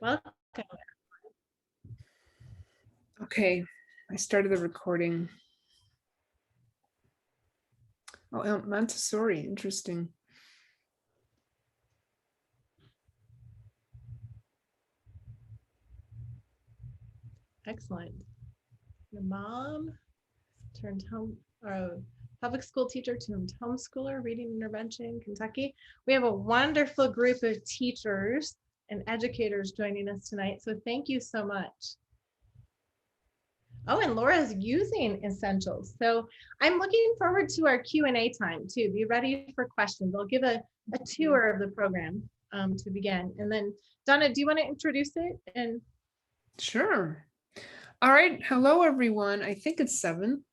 Welcome. Okay, I started the recording. Oh, Montessori, interesting. Excellent. Your mom turned home, or public school teacher turned homeschooler, reading intervention, Kentucky. We have a wonderful group of teachers and educators joining us tonight, so thank you so much. Oh, and Laura's using essentials. So I'm looking forward to our Q&A time too. Be ready for questions. I'll give a tour of the program to begin. And then Donna, do you want to introduce it? And Sure. All right. Hello, everyone. I think it's 7.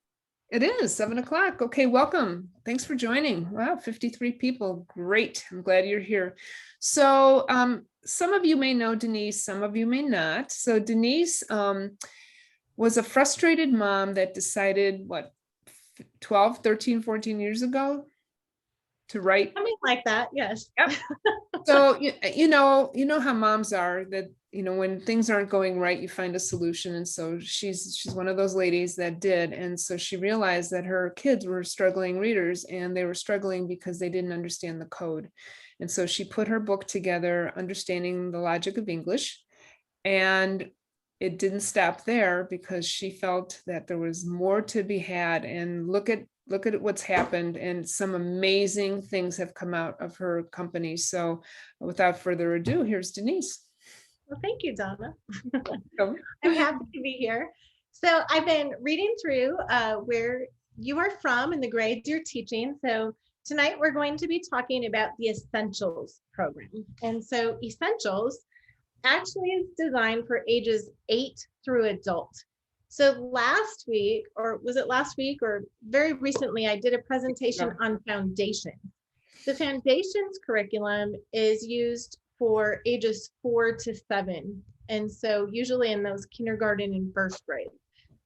It is 7 o'clock. Okay, welcome. Thanks for joining. Wow, 53 people. Great. I'm glad you're here. So some of you may know Denise, some of you may not. So Denise was a frustrated mom that decided, 12, 13, 14 years ago to write. something like that, yes. Yep. So, you know how moms are, that, when things aren't going right, you find a solution. And so she's one of those ladies that did. And so she realized that her kids were struggling readers, and they were struggling because they didn't understand the code. And so she put her book together, Understanding the Logic of English. And it didn't stop there, because she felt that there was more to be had. And look at what's happened, and some amazing things have come out of her company. So without further ado, here's Denise. Well, thank you, Donna. I'm happy to be here. So I've been reading through where you are from and the grades you're teaching. So tonight we're going to be talking about the Essentials program. And so Essentials actually is designed for ages 8 through adult. So last week, or was it last week or very recently, I did a presentation on foundation. The foundations curriculum is used for ages 4 to 7. And so usually in those kindergarten and first grade.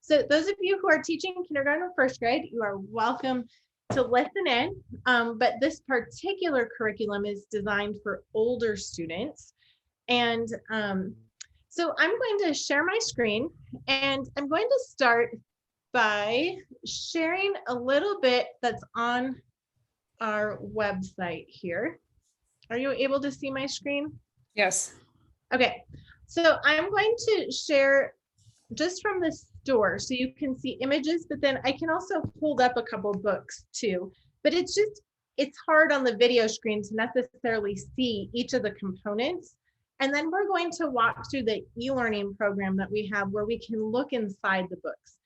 So those of you who are teaching kindergarten or first grade, you are welcome to listen in. But this particular curriculum is designed for older students. And so I'm going to share my screen, and I'm going to start by sharing a little bit that's on our website here. Are you able to see my screen? Yes. Okay, so I'm going to share just from the store so you can see images, but then I can also hold up a couple books too. But it's hard on the video screen to necessarily see each of the components. And then we're going to walk through the e-learning program that we have where we can look inside the books.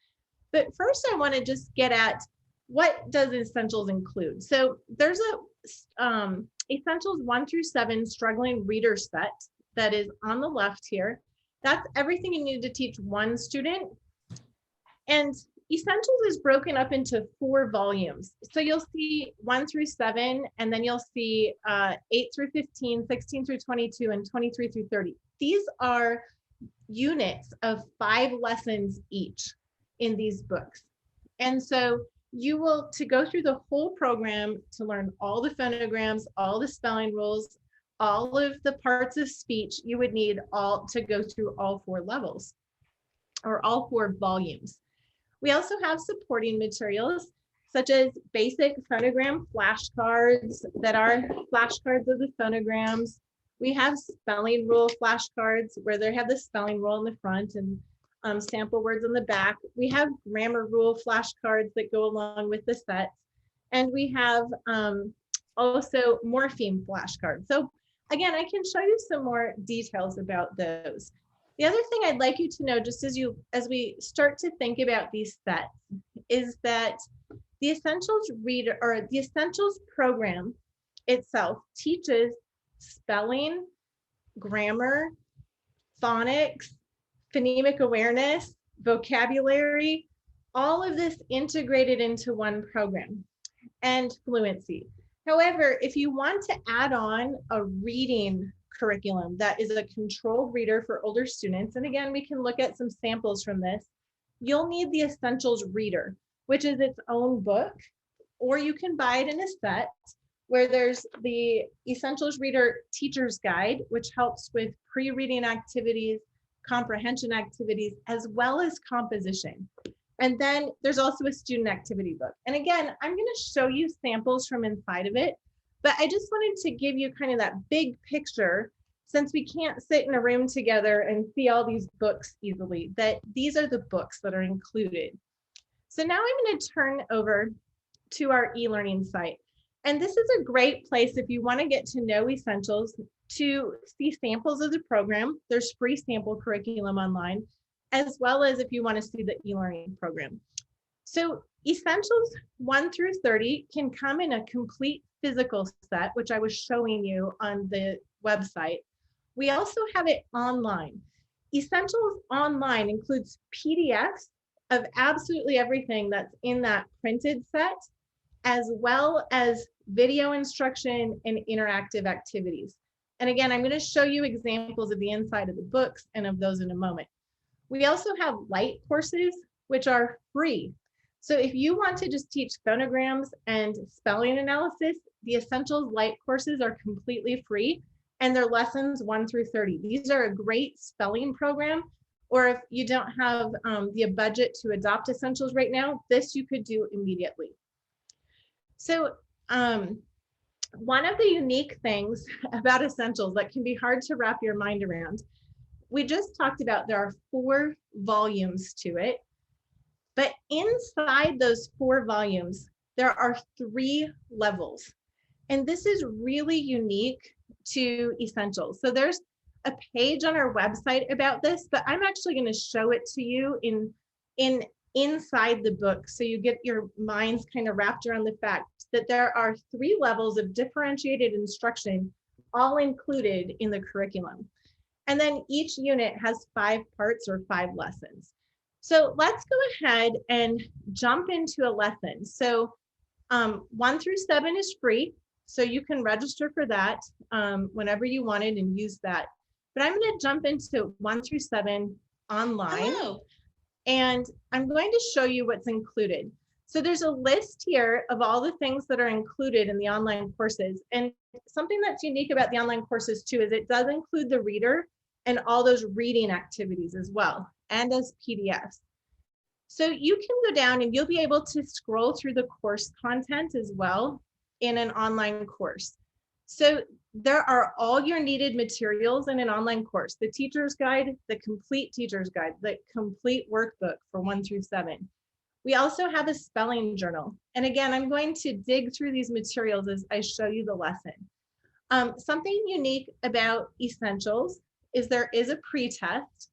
But first I want to just get at, what does Essentials include? So there's a Essentials 1 through 7 struggling reader set that is on the left here. That's everything you need to teach one student. And Essentials is broken up into 4 volumes. So you'll see 1 through 7, and then you'll see 8 through 15, 16 through 22, and 23 through 30. These are units of 5 lessons each in these books. And so you will, to go through the whole program, to learn all the phonograms, all the spelling rules, all of the parts of speech, you would need all to go through all 4 levels, or all 4 volumes. We also have supporting materials such as basic phonogram flashcards that are flashcards of the phonograms. We have spelling rule flashcards where they have the spelling rule in the front and sample words in the back. We have grammar rule flashcards that go along with the sets. And we have also morpheme flashcards. So again, I can show you some more details about those. The other thing I'd like you to know, just as we start to think about these sets, is that the Essentials reader, or the Essentials program itself, teaches spelling, grammar, phonics, phonemic awareness, vocabulary, all of this integrated into one program, and fluency. However, if you want to add on a reading curriculum that is a controlled reader for older students, and again, we can look at some samples from this, you'll need the Essentials Reader, which is its own book, or you can buy it in a set, where there's the Essentials Reader Teacher's Guide, which helps with pre-reading activities, comprehension activities, as well as composition. And then there's also a student activity book. And again, I'm going to show you samples from inside of it, but I just wanted to give you kind of that big picture, since we can't sit in a room together and see all these books easily, that these are the books that are included. So now I'm going to turn over to our e-learning site. And this is a great place if you want to get to know Essentials, to see samples of the program. There's free sample curriculum online, as well as if you want to see the e-learning program. So Essentials 1 through 30 can come in a complete physical set, which I was showing you on the website. We also have it online. Essentials online includes PDFs of absolutely everything that's in that printed set, as well as video instruction and interactive activities. And again, I'm going to show you examples of the inside of the books and of those in a moment. We also have light courses, which are free. So if you want to just teach phonograms and spelling analysis, the Essentials light courses are completely free, and they're lessons 1 through 30. These are a great spelling program, or if you don't have the budget to adopt Essentials right now, this you could do immediately. So one of the unique things about Essentials that can be hard to wrap your mind around, we just talked about there are 4 volumes to it, but inside those 4 volumes, there are 3 levels. And this is really unique to Essentials. So there's a page on our website about this, but I'm actually going to show it to you inside the book, so you get your minds kind of wrapped around the fact that there are 3 levels of differentiated instruction, all included in the curriculum. And then each unit has 5 parts or 5 lessons. So let's go ahead and jump into a lesson. So 1 through 7 is free, so you can register for that whenever you wanted and use that. But I'm going to jump into 1 through 7 online. Hello. And I'm going to show you what's included. So there's a list here of all the things that are included in the online courses. And something that's unique about the online courses too is it does include the reader and all those reading activities as well, and as PDFs. So you can go down and you'll be able to scroll through the course content as well in an online course. So there are all your needed materials in an online course: the teacher's guide, the complete teacher's guide, the complete workbook for 1 through 7. We also have a spelling journal. And again, I'm going to dig through these materials as I show you the lesson. Something unique about Essentials is there is a pre-test.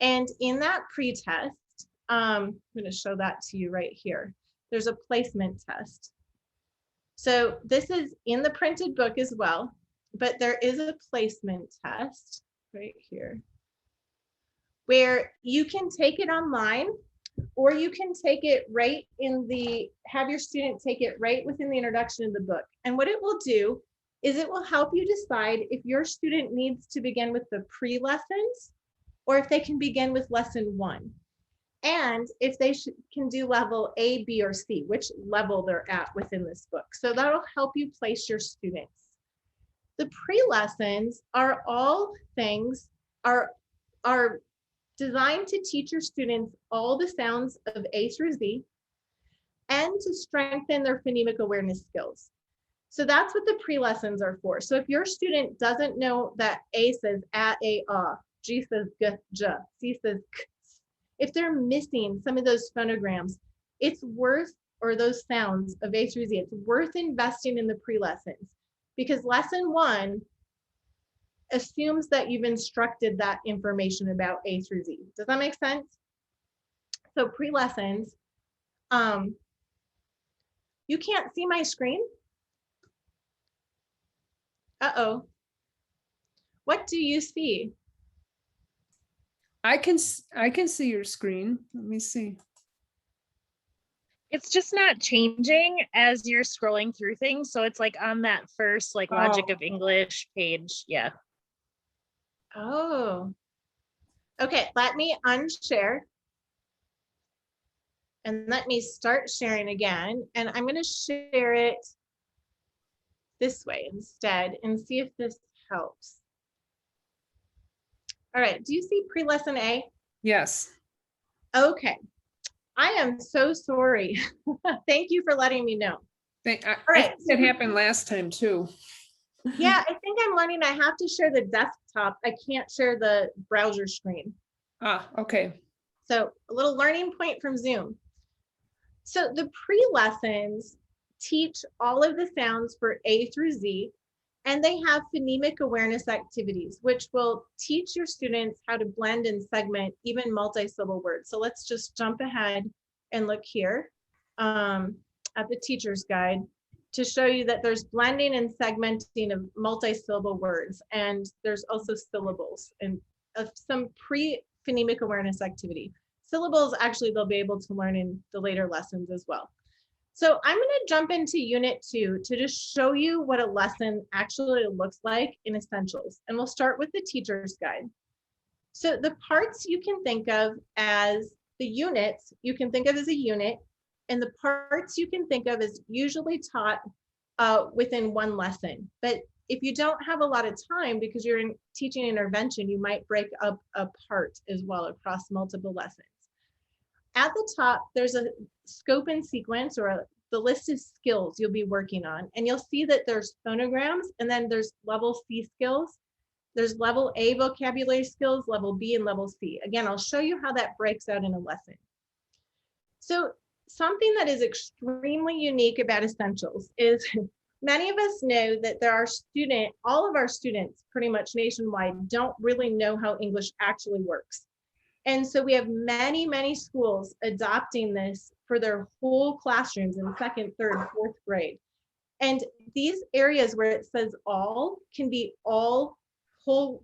And in that pre-test, I'm going to show that to you right here. There's a placement test. So this is in the printed book as well, but there is a placement test right here where you can take it online, or you can take it right in have your student take it right within the introduction of the book. And what it will do is it will help you decide if your student needs to begin with the pre-lessons or if they can begin with lesson 1. And if they can do level A, B, or C, which level they're at within this book. So that'll help you place your students. The pre-lessons are all things are designed to teach your students all the sounds of A through Z and to strengthen their phonemic awareness skills. So that's what the pre-lessons are for. So if your student doesn't know that A says a, G says g, j, C says k, if they're missing some of those phonograms, it's worth, or those sounds of A through Z, it's worth investing in the pre-lessons, because lesson 1 assumes that you've instructed that information about A through Z. Does that make sense? So pre-lessons, you can't see my screen? Uh-oh. What do you see? I can see your screen. Let me see. It's just not changing as you're scrolling through things. So it's like on that first like Logic of English page. Yeah. Oh. Okay, let me unshare. And let me start sharing again. And I'm going to share it this way instead and see if this helps. All right, do you see pre-lesson A? Yes. Okay, I am so sorry. Thank you for letting me know. I right, think that happened last time too. Yeah, I think I'm learning I have to share the desktop. I can't share the browser screen. Ah, okay. So a little learning point from Zoom. So the pre-lessons teach all of the sounds for A through Z, and they have phonemic awareness activities, which will teach your students how to blend and segment even multi-syllable words. So let's just jump ahead and look here at the teacher's guide to show you that there's blending and segmenting of multi-syllable words, and there's also syllables and some pre-phonemic awareness activity. Syllables, actually, they'll be able to learn in the later lessons as well. So I'm going to jump into Unit 2 to just show you what a lesson actually looks like in Essentials. And we'll start with the teacher's guide. So the parts you can think of as the units, you can think of as a unit, and the parts you can think of as usually taught within one lesson. But if you don't have a lot of time because you're in teaching intervention, you might break up a part as well across multiple lessons. At the top, there's a scope and sequence or the list of skills you'll be working on. And you'll see that there's phonograms, and then there's level C skills. There's level A vocabulary skills, level B, and level C. Again, I'll show you how that breaks out in a lesson. So something that is extremely unique about Essentials is many of us know that all of our students pretty much nationwide don't really know how English actually works. And so we have many, many schools adopting this for their whole classrooms in second, third, fourth grade. And these areas where it says all can be all whole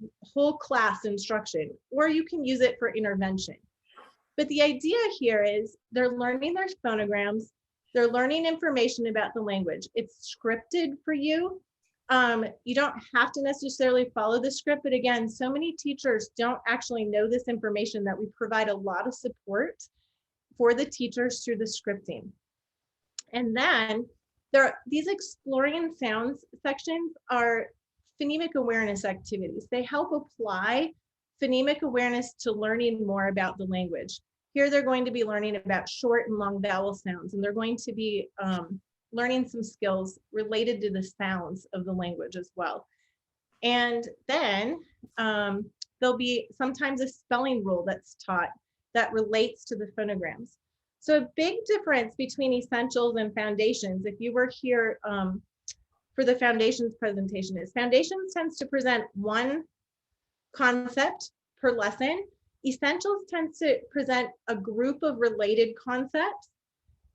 class instruction, or you can use it for intervention. But the idea here is they're learning their phonograms, they're learning information about the language. It's scripted for you. You don't have to necessarily follow the script, but again, so many teachers don't actually know this information that we provide a lot of support for the teachers through the scripting. And then these exploring sounds sections are phonemic awareness activities. They help apply phonemic awareness to learning more about the language. Here they're going to be learning about short and long vowel sounds, and they're going to be learning some skills related to the sounds of the language as well. And then there'll be sometimes a spelling rule that's taught that relates to the phonograms. So a big difference between Essentials and Foundations, if you were here for the Foundations presentation, is Foundations tends to present one concept per lesson. Essentials tends to present a group of related concepts,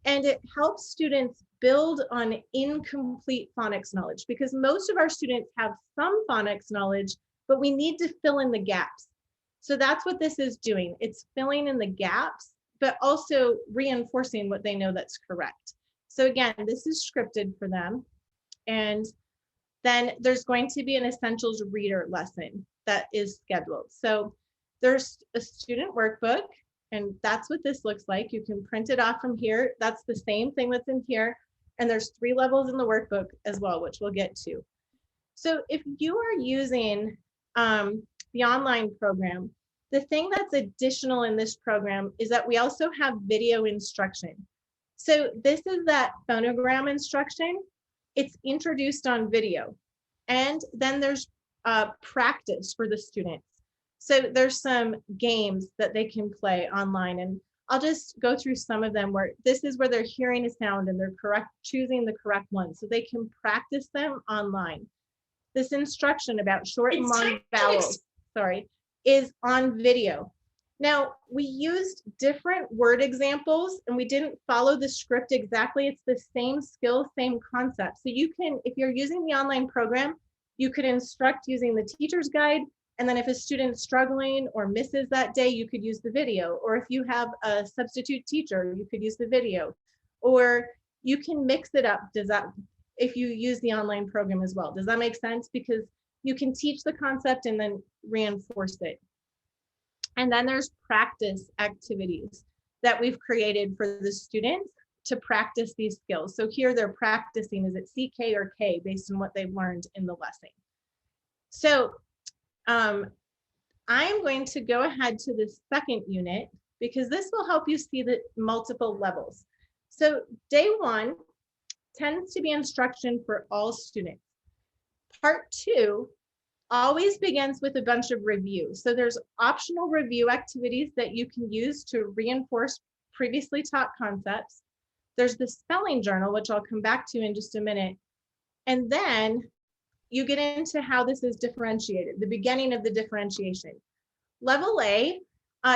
and it helps students build on incomplete phonics knowledge, because most of our students have some phonics knowledge, but we need to fill in the gaps. So that's what this is doing. It's filling in the gaps, but also reinforcing what they know that's correct. So again, this is scripted for them. And then there's going to be an Essentials reader lesson that is scheduled. So there's a student workbook, and that's what this looks like. You can print it off from here. That's the same thing that's in here. And there's 3 levels in the workbook as well, which we'll get to. So if you are using the online program, the thing that's additional in this program is that we also have video instruction. So this is that phonogram instruction. It's introduced on video. And then there's practice for the students. So there's some games that they can play online, and I'll just go through some of them where this is where they're hearing a sound and they're choosing the correct one, so they can practice them online. This instruction about short and long vowels, is on video. Now, we used different word examples and we didn't follow the script exactly. It's the same skill, same concept. So you can, if you're using the online program, you could instruct using the teacher's guide. And then if a student's struggling or misses that day, you could use the video. Or if you have a substitute teacher, you could use the video. Or you can mix it up. If you use the online program as well. Does that make sense? Because you can teach the concept and then reinforce it. And then there's practice activities that we've created for the students to practice these skills. So here they're practicing, is it CK or K, based on what they've learned in the lesson. So I'm going to go ahead to the second unit because this will help you see the multiple levels. So day 1 tends to be instruction for all students. Part 2 always begins with a bunch of review. So there's optional review activities that you can use to reinforce previously taught concepts. There's the spelling journal, which I'll come back to in just a minute. And then you get into how this is differentiated, the beginning of the differentiation. Level A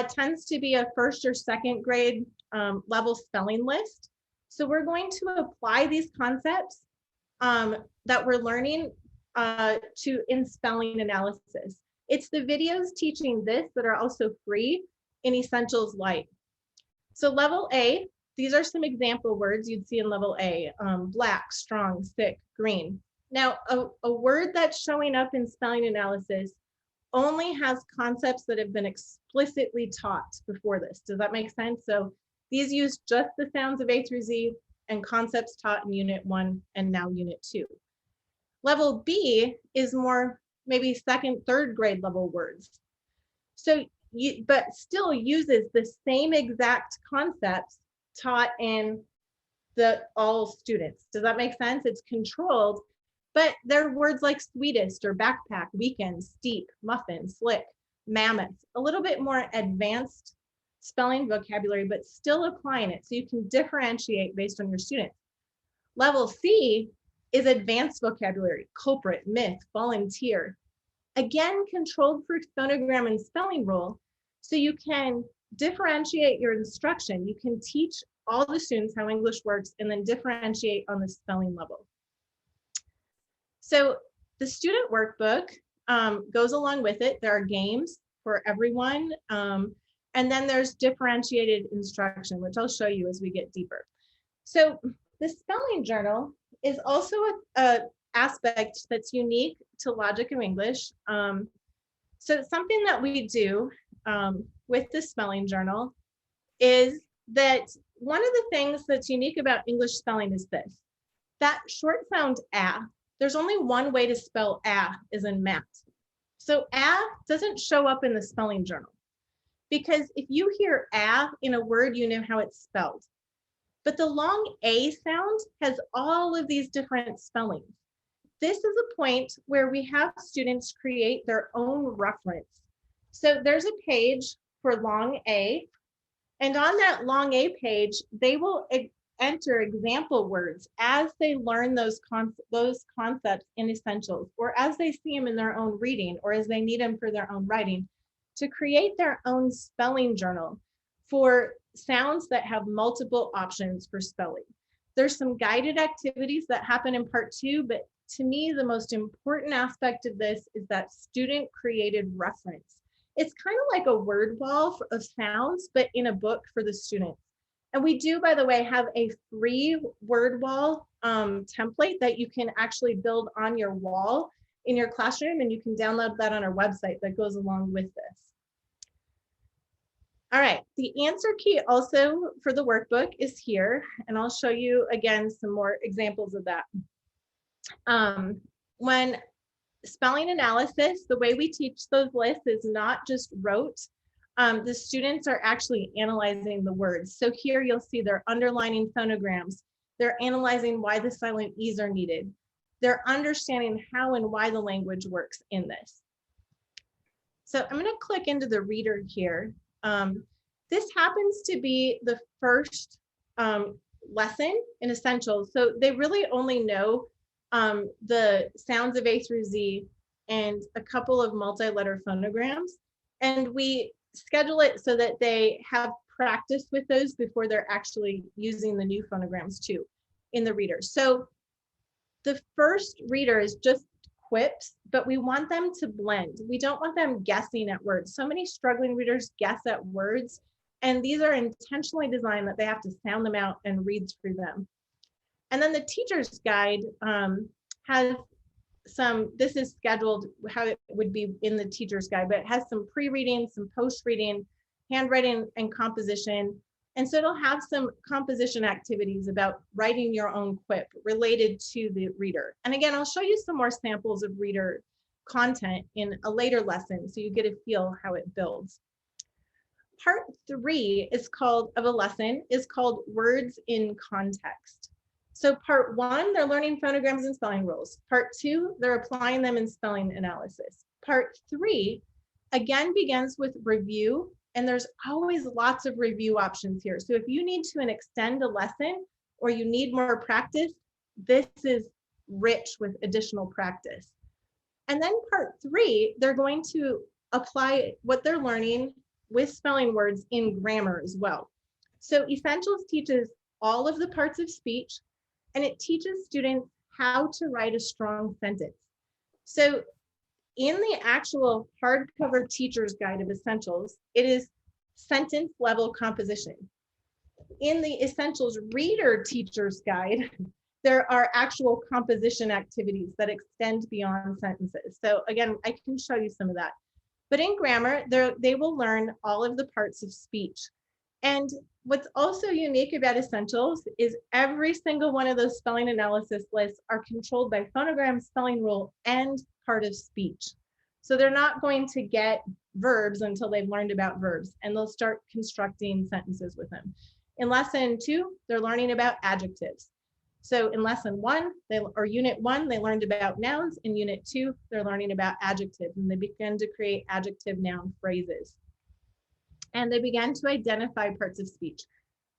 tends to be a first or second grade level spelling list. So we're going to apply these concepts that we're learning in spelling analysis. It's the videos teaching this that are also free in Essentials Lite. So level A, these are some example words you'd see in level A: black, strong, thick, green. Now, a word that's showing up in spelling analysis only has concepts that have been explicitly taught before this. Does that make sense? So these use just the sounds of A through Z and concepts taught in Unit 1 and now Unit 2. Level B is more maybe second, third grade level words. So but still uses the same exact concepts taught in all students. Does that make sense? It's controlled, but they're words like sweetest or backpack, weekend, steep, muffin, slick, mammoth, a little bit more advanced spelling vocabulary, but still applying it so you can differentiate based on your students. Level C is advanced vocabulary: culprit, myth, volunteer. Again, controlled for phonogram and spelling rule, so you can differentiate your instruction. You can teach all the students how English works and then differentiate on the spelling level. So the student workbook goes along with it. There are games for everyone. And then there's differentiated instruction, which I'll show you as we get deeper. So the spelling journal is also an aspect that's unique to Logic of English. So something that we do with the spelling journal is that one of the things that's unique about English spelling is this: that short sound "a", there's only one way to spell "a" is in math. So "a" doesn't show up in the spelling journal, because if you hear "a" in a word, you know how it's spelled. But the long A sound has all of these different spellings. This is a point where we have students create their own reference. So there's a page for long A, and on that long A page, they will enter example words as they learn those concepts in Essentials, or as they see them in their own reading, or as they need them for their own writing, to create their own spelling journal for sounds that have multiple options for spelling. There's some guided activities that happen in part 2, but to me, the most important aspect of this is that student created reference. It's kind of like a word wall of sounds, but in a book for the students. And we do, by the way, have a free word wall template that you can actually build on your wall in your classroom, and you can download that on our website that goes along with this. All right, the answer key also for the workbook is here, and I'll show you again some more examples of that. When spelling analysis, the way we teach those lists is not just rote. The students are actually analyzing the words. So here you'll see they're underlining phonograms. They're analyzing why the silent E's are needed. They're understanding how and why the language works in this. So I'm going to click into the reader here. This happens to be the first lesson in Essentials. So they really only know the sounds of A through Z and a couple of multi-letter phonograms. And we schedule it so that they have practice with those before they're actually using the new phonograms too in the reader. So the first reader is just quips, but we want them to blend. We don't want them guessing at words. So many struggling readers guess at words, and these are intentionally designed that they have to sound them out and read through them. And then the teacher's guide has some, this is scheduled how it would be in the teacher's guide, but it has some pre-reading, some post-reading, handwriting and composition, And so it'll have some composition activities about writing your own quip related to the reader. And again, I'll show you some more samples of reader content in a later lesson so you get a feel how it builds. Part 3 of a lesson is called Words in Context. So part 1, they're learning phonograms and spelling rules. Part 2, they're applying them in spelling analysis. Part 3, again, begins with review, and there's always lots of review options here. So if you need to extend a lesson or you need more practice, this is rich with additional practice. And then part 3, they're going to apply what they're learning with spelling words in grammar as well. So Essentials teaches all of the parts of speech, and it teaches students how to write a strong sentence. So in the actual hardcover teacher's guide of Essentials, it is sentence level composition. In the Essentials reader teacher's guide, there are actual composition activities that extend beyond sentences. So again, I can show you some of that. But in grammar, they will learn all of the parts of speech. And what's also unique about Essentials is every single one of those spelling analysis lists are controlled by phonogram, spelling rule, and part of speech. So they're not going to get verbs until they've learned about verbs, and they'll start constructing sentences with them. In lesson 2, they're learning about adjectives. So in lesson 1, unit 1, they learned about nouns. In unit 2, they're learning about adjectives, and they begin to create adjective noun phrases. And they began to identify parts of speech.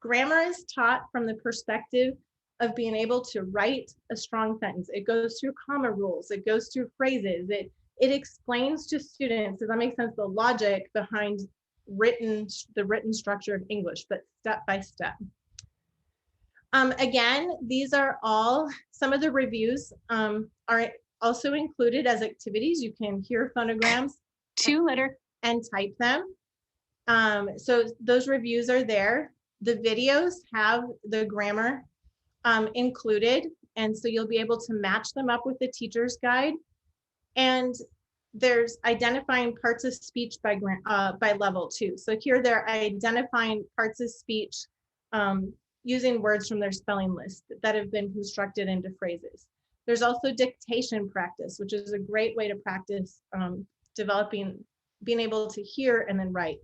Grammar is taught from the perspective of being able to write a strong sentence. It goes through comma rules, it goes through phrases, it explains to students, does that make sense, the logic behind the written structure of English, but step by step. Again, these are all, some of the reviews are also included as activities. You can hear phonograms and type them. So those reviews are there. The videos have the grammar included, and so you'll be able to match them up with the teacher's guide. And there's identifying parts of speech by level too. So here they're identifying parts of speech using words from their spelling list that have been constructed into phrases. There's also dictation practice, which is a great way to practice being able to hear and then write.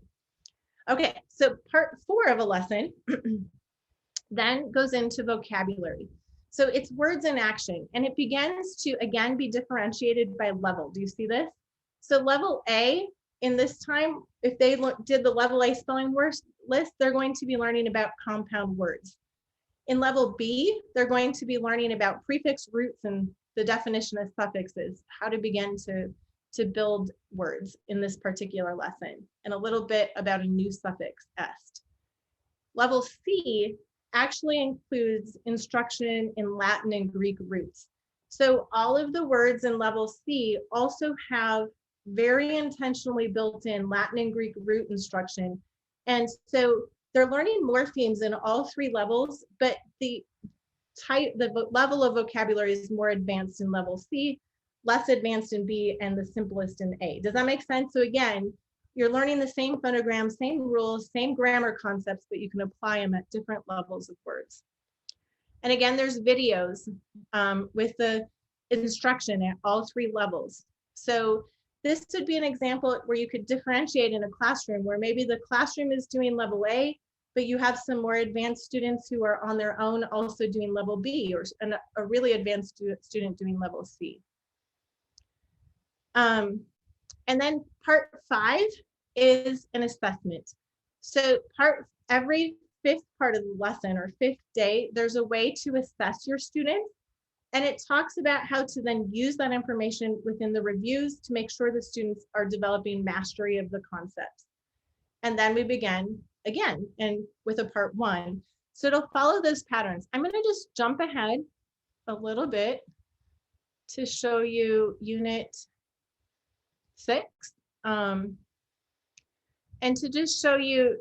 Okay, so part 4 of a lesson then goes into vocabulary. So it's words in action, and it begins to, again, be differentiated by level. Do you see this? So level A, in this time, if they did the level A spelling words list, they're going to be learning about compound words. In level B, they're going to be learning about prefix roots and the definition of suffixes, how to begin to build words in this particular lesson, and a little bit about a new suffix, est. Level C actually includes instruction in Latin and Greek roots. So all of the words in level C also have very intentionally built in Latin and Greek root instruction. And so they're learning morphemes in all 3 levels, but the level of vocabulary is more advanced in level C, less advanced in B, and the simplest in A. Does that make sense? So again, you're learning the same phonograms, same rules, same grammar concepts, but you can apply them at different levels of words. And again, there's videos with the instruction at all 3 levels. So this would be an example where you could differentiate in a classroom where maybe the classroom is doing level A, but you have some more advanced students who are on their own also doing level B, or a really advanced student doing level C. And then part 5 is an assessment. So every 5th part of the lesson or 5th day, there's a way to assess your students. And it talks about how to then use that information within the reviews to make sure the students are developing mastery of the concepts. And then we begin again and with a part 1. So it'll follow those patterns. I'm going to just jump ahead a little bit to show you unit 6. And to just show you,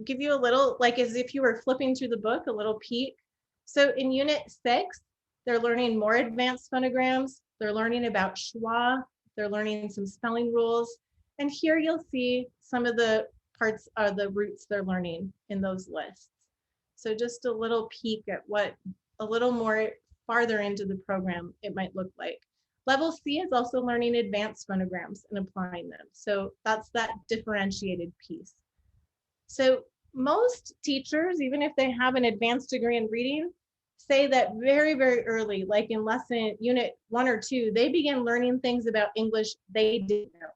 give you a little, like as if you were flipping through the book, a little peek. So in unit 6, they're learning more advanced phonograms. They're learning about Schwa. They're learning some spelling rules. And here you'll see some of the parts of the roots they're learning in those lists. So just a little peek at what a little more farther into the program it might look like. Level C is also learning advanced phonograms and applying them. So that's that differentiated piece. So most teachers, even if they have an advanced degree in reading, say that very, very early, like in lesson unit 1 or 2, they begin learning things about English they didn't know.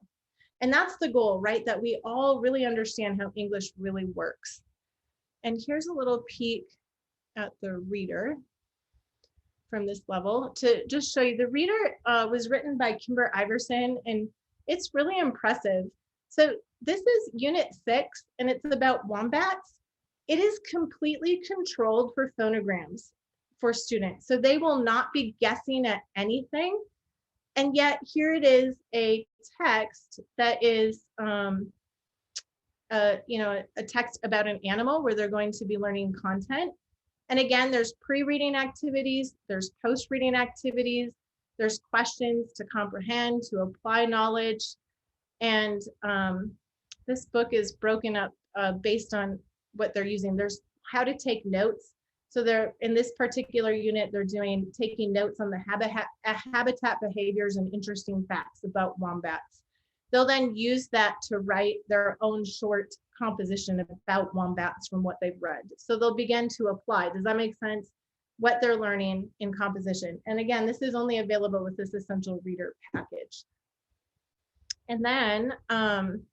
And that's the goal, right? That we all really understand how English really works. And here's a little peek at the reader from this level to just show you. The reader was written by Kimber Iverson, and it's really impressive. So this is unit 6, and it's about wombats. It is completely controlled for phonograms for students. So they will not be guessing at anything. And yet here it is, a text that is, a text about an animal where they're going to be learning content. And again, there's pre-reading activities, there's post-reading activities, there's questions to comprehend, to apply knowledge. And this book is broken up based on what they're using. There's how to take notes. So they're in this particular unit, they're taking notes on the habitat behaviors and interesting facts about wombats. They'll then use that to write their own short composition about wombats from what they've read. So they'll begin to apply. Does that make sense? What they're learning in composition. And again, this is only available with this Essential Reader package. And then I'm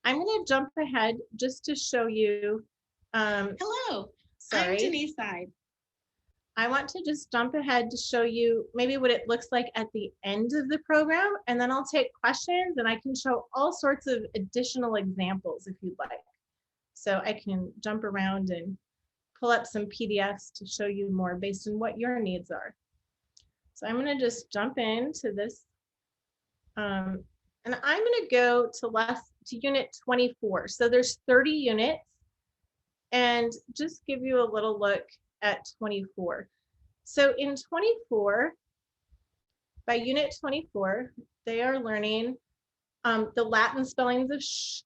going to jump ahead just to show you. Hello, Sorry. I'm Denise Eide. I want to just jump ahead to show you maybe what it looks like at the end of the program, and then I'll take questions and I can show all sorts of additional examples if you'd like. So I can jump around and pull up some PDFs to show you more based on what your needs are. So I'm going to just jump into this, and I'm going to go to unit 24. So there's 30 units, and just give you a little look at 24. So in 24, by unit 24, they are learning the Latin spellings of sh,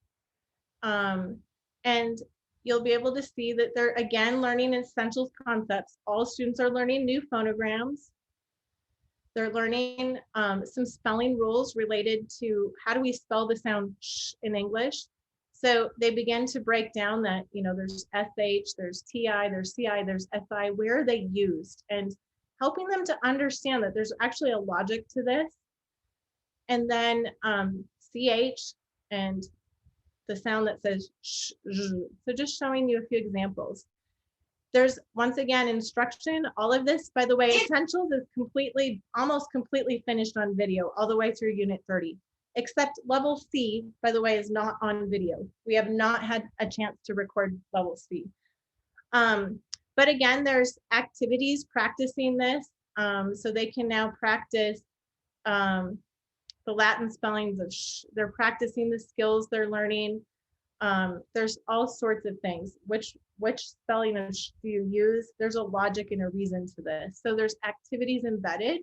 and you'll be able to see that they're again learning essentials concepts. All students are learning new phonograms. They're learning some spelling rules related to how do we spell the sound sh in English. So they begin to break down that, there's SH, there's TI, there's CI, there's SI, where are they used? And helping them to understand that there's actually a logic to this. And then CH and the sound that says sh, sh. So just showing you a few examples. There's, once again, instruction. All of this, by the way, Essentials is almost completely finished on video all the way through unit 30. Except level C, by the way, is not on video. We have not had a chance to record level C. But again, there's activities practicing this. So they can now practice the Latin spellings of sh. They're practicing the skills they're learning. There's all sorts of things. Which spelling of sh do you use? There's a logic and a reason to this. So there's activities embedded.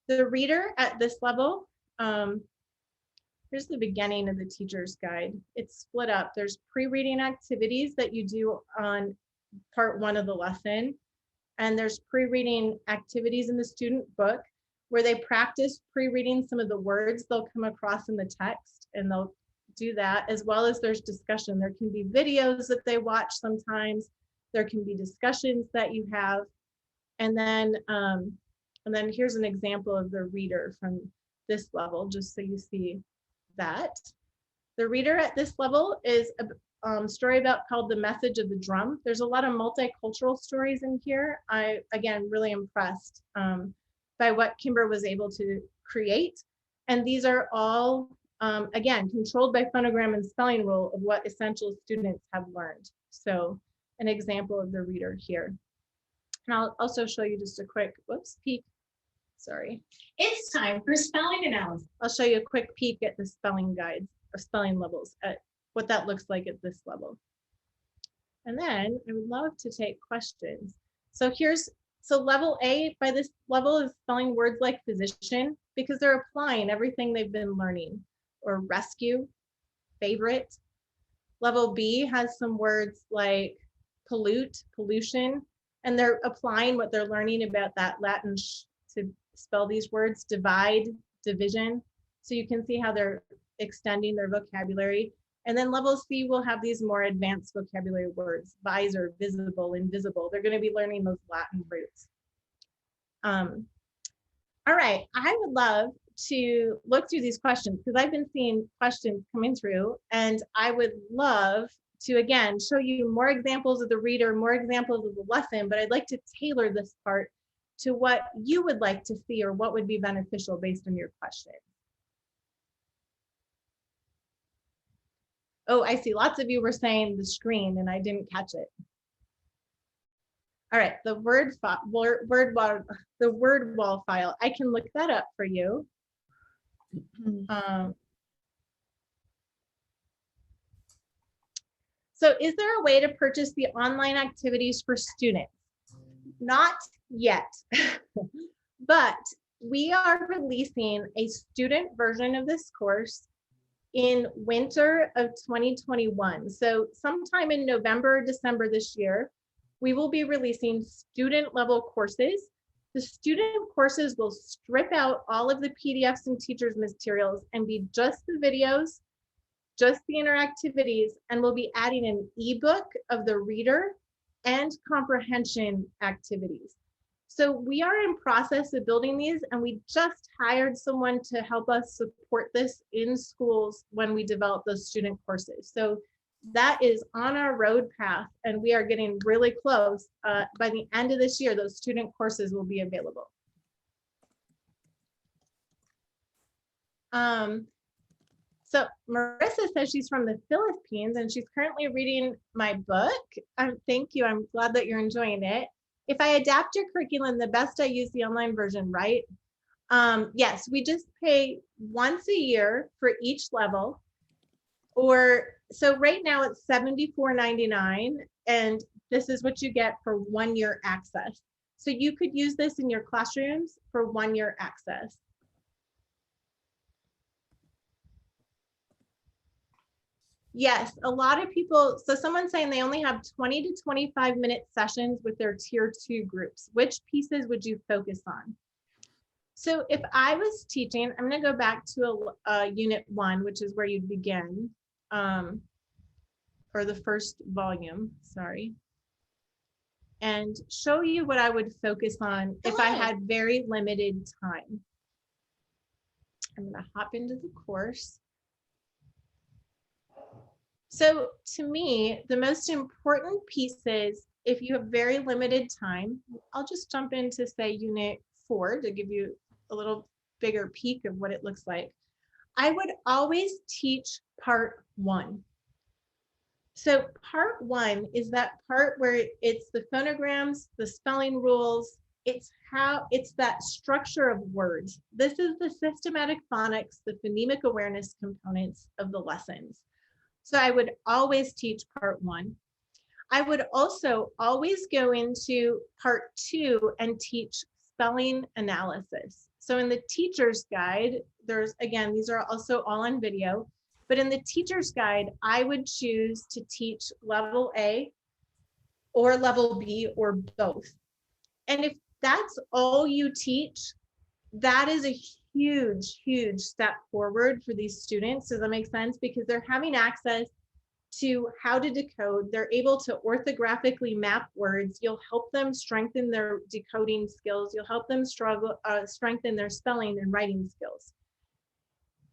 The reader at this level, here's the beginning of the teacher's guide. It's split up. There's pre-reading activities that you do on part 1 of the lesson. And there's pre-reading activities in the student book where they practice pre-reading some of the words they'll come across in the text, and they'll do that, as well as there's discussion. There can be videos that they watch sometimes. There can be discussions that you have. And then here's an example of the reader from this level, just so you see that. The reader at this level is a story called The Message of the Drum. There's a lot of multicultural stories in here. I, again, really impressed by what Kimber was able to create. And these are all, again, controlled by phonogram and spelling rule of what essential students have learned. So an example of the reader here. And I'll also show you just a quick, peek. Sorry. It's time for spelling analysis. I'll show you a quick peek at the spelling guides or spelling levels at what that looks like at this level. And then I would love to take questions. So level A by this level is spelling words like physician, because they're applying everything they've been learning, or rescue. favorite. Level B has some words like pollute, pollution, and they're applying what they're learning about that Latin to spell these words, divide, division. So you can see how they're extending their vocabulary. And then level C will have these more advanced vocabulary words, visor, visible, invisible. They're going to be learning those Latin roots. All right, I would love to look through these questions because I've been seeing questions coming through, and I would love to, again, show you more examples of the reader, more examples of the lesson, but I'd like to tailor this part to what you would like to see or what would be beneficial based on your question. Oh, I see lots of you were saying the screen and I didn't catch it. All right, the word wall file. I can look that up for you. So is there a way to purchase the online activities for students? Not yet, but we are releasing a student version of this course in winter of 2021. So sometime in November, December this year, we will be releasing student level courses. The student courses will strip out all of the PDFs and teachers' materials and be just the videos, just the interactivities, and we'll be adding an ebook of the reader and comprehension activities. So we are in process of building these, and we just hired someone to help us support this in schools when we develop those student courses. So that is on our road path, and we are getting really close. By the end of this year, those student courses will be available. So Marissa says she's from the Philippines and she's currently reading my book. Thank you. I'm glad that you're enjoying it. If I adapt your curriculum, the best I use the online version, right? Yes, we just pay once a year for each level. Or so right now it's $74.99, and this is what you get for 1 year access. So you could use this in your classrooms for 1 year access. Yes, a lot of people, so someone's saying they only have 20 to 25-minute sessions with their tier 2 groups. Which pieces would you focus on? So if I was teaching, I'm going to go back to a unit 1, which is where you'd begin, or the first volume, sorry, and show you what I would focus on if I had very limited time. I'm going to hop into the course. So to me, the most important pieces, if you have very limited time, I'll just jump into, say, unit 4 to give you a little bigger peek of what it looks like. I would always teach part 1. So part 1 is that part where it's the phonograms, the spelling rules, it's that structure of words. This is the systematic phonics, the phonemic awareness components of the lessons. So I would always teach part 1. I would also always go into part 2 and teach spelling analysis. So in the teacher's guide, there's, again, these are also all on video, but in the teacher's guide, I would choose to teach level A or level B or both. And if that's all you teach, that is a huge, huge step forward for these students. Does that make sense? Because they're having access to how to decode. They're able to orthographically map words. You'll help them strengthen their decoding skills. You'll help them strengthen their spelling and writing skills.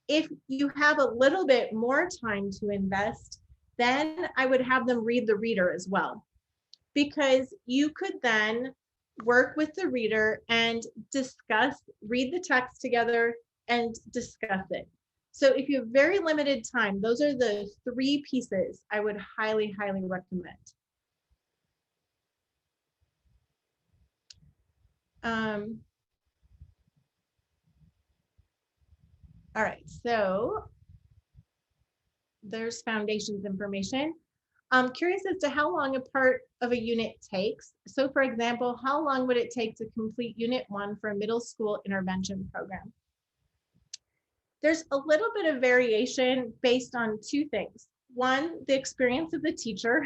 If you have a little bit more time to invest, then I would have them read the reader as well, because you could then work with the reader and read the text together and discuss it. So if you have very limited time, those are the 3 pieces I would highly, highly recommend. All right, so there's foundations information. I'm curious as to how long a part of a unit takes. So for example, how long would it take to complete unit 1 for a middle school intervention program? There's a little bit of variation based on two things. One, the experience of the teacher,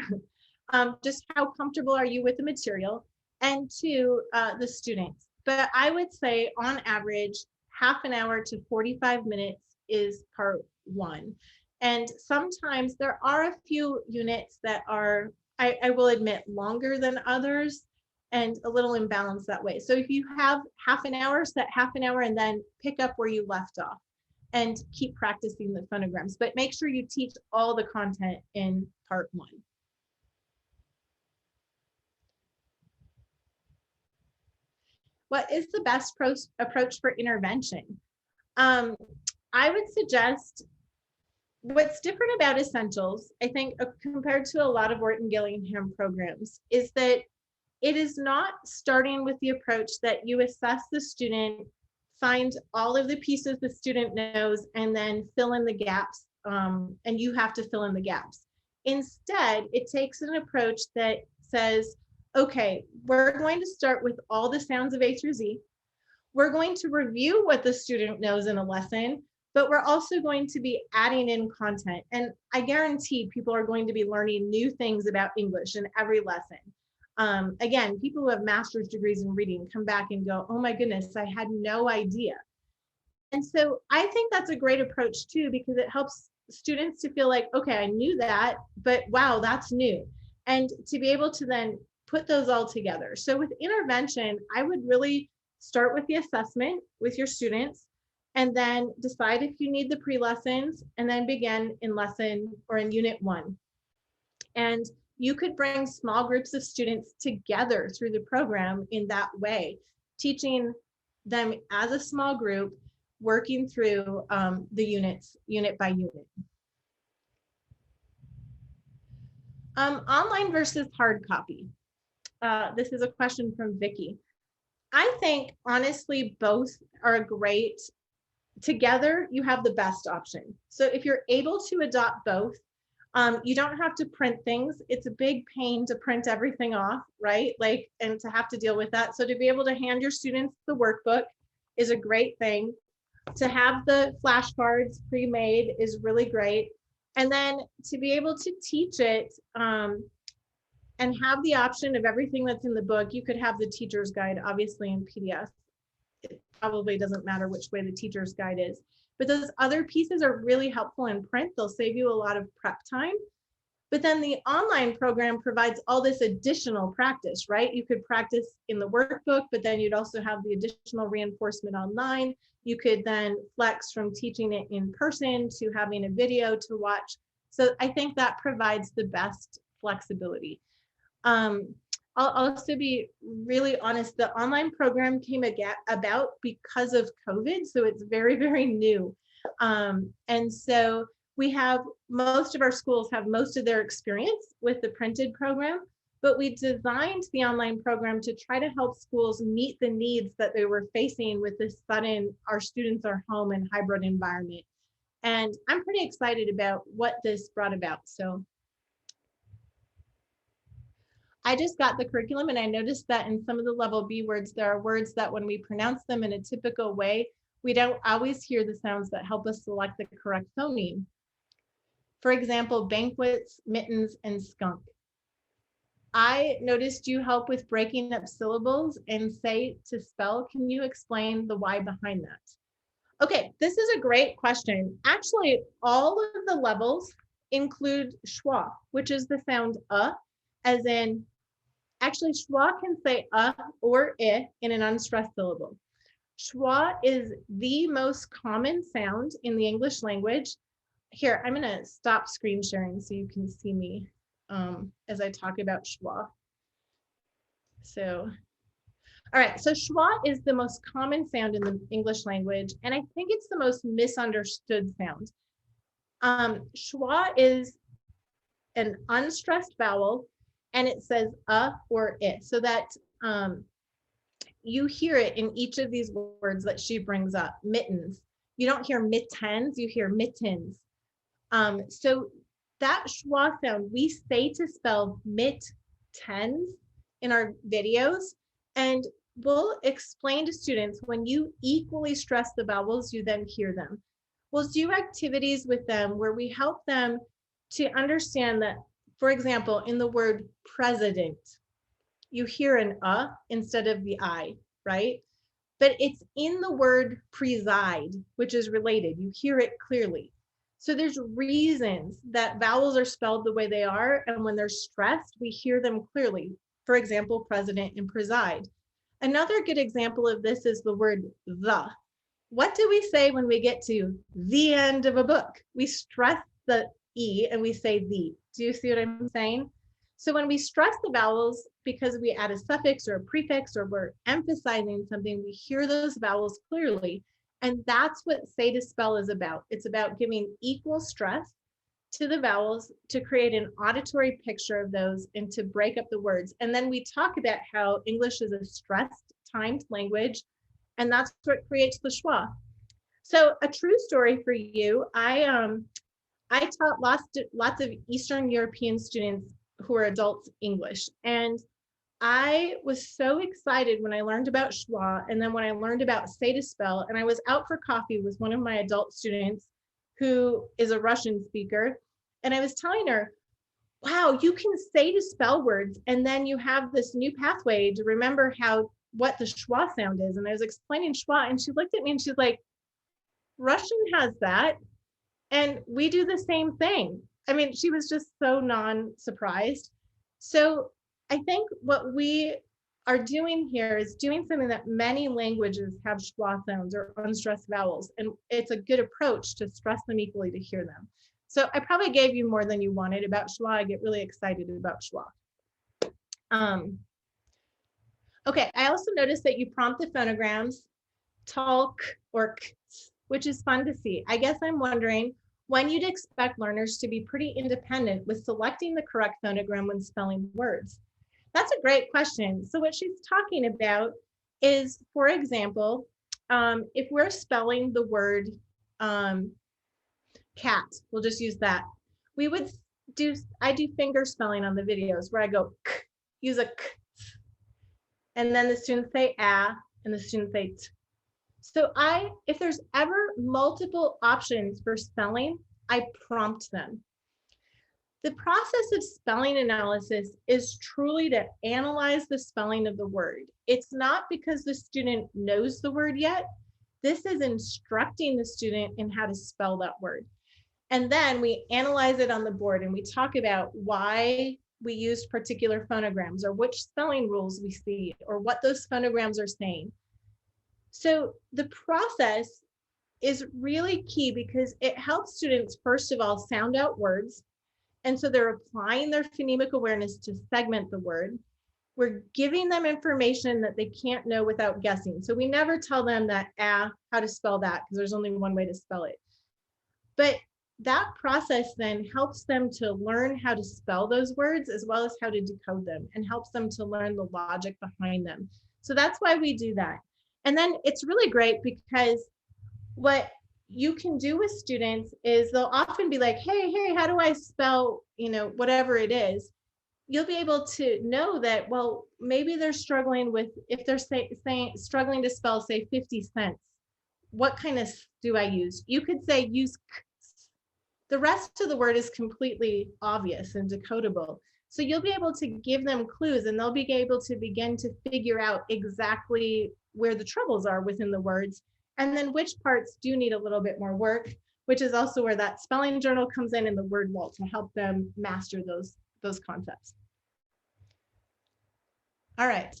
just how comfortable are you with the material, and two, the students. But I would say on average, half an hour to 45 minutes is part one. And sometimes there are a few units that are, I will admit, longer than others and a little imbalanced that way. So if you have half an hour, set half an hour and then pick up where you left off and keep practicing the phonograms, but make sure you teach all the content in part one. What is the best approach for intervention? I would suggest what's different about Essentials, I think, compared to a lot of Orton Gillingham programs, is that it is not starting with the approach that you assess the student, find all of the pieces the student knows, and then fill in the gaps, and you have to fill in the gaps. Instead, it takes an approach that says, okay, we're going to start with all the sounds of A through Z. We're going to review what the student knows in a lesson, but we're also going to be adding in content. And I guarantee people are going to be learning new things about English in every lesson. Again, people who have master's degrees in reading come back and go, oh my goodness, I had no idea. And so I think that's a great approach too, because it helps students to feel like, okay, I knew that, but wow, that's new. And to be able to then put those all together. So with intervention, I would really start with the assessment with your students, and then decide if you need the pre-lessons, and then begin in lesson or in unit one. And you could bring small groups of students together through the program in that way, teaching them as a small group, working through the units, unit by unit. Online versus hard copy. This is a question from Vicky. I think honestly, both are great. Together, you have the best option. So if you're able to adopt both, you don't have to print things. It's a big pain to print everything off, right? Like, and to have to deal with that. So to be able to hand your students the workbook is a great thing. To have the flashcards pre-made is really great. And then to be able to teach it and have the option of everything that's in the book, you could have the teacher's guide, obviously in PDF. It probably doesn't matter which way the teacher's guide is, but those other pieces are really helpful in print. They'll save you a lot of prep time. But then the online program provides all this additional practice, right? You could practice in the workbook, but then you'd also have the additional reinforcement online. You could then flex from teaching it in person to having a video to watch. So I think that provides the best flexibility. I'll also be really honest, the online program came about because of COVID, so it's very, very new. And so we have, most of our schools have most of their experience with the printed program, but we designed the online program to try to help schools meet the needs that they were facing with this sudden, our students are home and hybrid environment. And I'm pretty excited about what this brought about. So I just got the curriculum and I noticed that in some of the level B words, there are words that when we pronounce them in a typical way, we don't always hear the sounds that help us select the correct phoneme. For example, banquets, mittens, and skunk. I noticed you help with breaking up syllables and say to spell. Can you explain the why behind that? Okay, this is a great question. Actually, all of the levels include schwa, which is the sound as in, actually, schwa can say or I in an unstressed syllable. Schwa is the most common sound in the English language. Here, I'm gonna stop screen sharing so you can see me as I talk about schwa. So, all right, so schwa is the most common sound in the English language, and I think it's the most misunderstood sound. Schwa is an unstressed vowel, and it says or I, so that you hear it in each of these words that she brings up. Mittens, you don't hear mittens, you hear mittens. So that schwa sound, we say to spell mittens in our videos, and we'll explain to students when you equally stress the vowels, you then hear them. we'll do activities with them where we help them to understand that, for example, in the word president, you hear an instead of the I, right? But it's in the word preside, which is related. You hear it clearly. So there's reasons that vowels are spelled the way they are. And when they're stressed, we hear them clearly. For example, president and preside. Another good example of this is the word the. What do we say when we get to the end of a book? We stress the E and we say the. Do you see what I'm saying? So when we stress the vowels, because we add a suffix or a prefix or we're emphasizing something, we hear those vowels clearly. And that's what say to spell is about. It's about giving equal stress to the vowels to create an auditory picture of those and to break up the words. And then we talk about how English is a stressed, timed language, and that's what creates the schwa. So a true story for you, I taught lots of Eastern European students who are adults English. And I was so excited when I learned about schwa, and then when I learned about say to spell, and I was out for coffee with one of my adult students who is a Russian speaker. And I was telling her, wow, you can say to spell words, and then you have this new pathway to remember what the schwa sound is. And I was explaining schwa, and she looked at me and she's like, Russian has that, and we do the same thing. I mean, she was just so non-surprised. So I think what we are doing here is doing something that many languages have schwa sounds or unstressed vowels, and it's a good approach to stress them equally to hear them. So I probably gave you more than you wanted about schwa. I get really excited about schwa. Okay, I also noticed that you prompt the phonograms, talk or k, which is fun to see. I guess I'm wondering when you'd expect learners to be pretty independent with selecting the correct phonogram when spelling words. That's a great question. So what she's talking about is, for example, if we're spelling the word cat, we'll just use that. I do finger spelling on the videos where I go k, use a k, and then the students say ah, and the students say t. So if there's ever multiple options for spelling, I prompt them. The process of spelling analysis is truly to analyze the spelling of the word. It's not because the student knows the word yet. This is instructing the student in how to spell that word. And then we analyze it on the board and we talk about why we used particular phonograms or which spelling rules we see or what those phonograms are saying. So the process is really key because it helps students, first of all, sound out words. And so they're applying their phonemic awareness to segment the word. We're giving them information that they can't know without guessing. So we never tell them that, how to spell that, because there's only one way to spell it. But that process then helps them to learn how to spell those words as well as how to decode them, and helps them to learn the logic behind them. So that's why we do that. And then it's really great because what you can do with students is they'll often be like, hey, how do I spell, whatever it is. You'll be able to know that, well, maybe they're struggling with, if they're struggling to spell, say 50 cents, what kind of do I use? You could say use k. The rest of the word is completely obvious and decodable. So you'll be able to give them clues and they'll be able to begin to figure out exactly where the troubles are within the words, and then which parts do need a little bit more work, which is also where that spelling journal comes in the word vault to help them master those concepts. All right.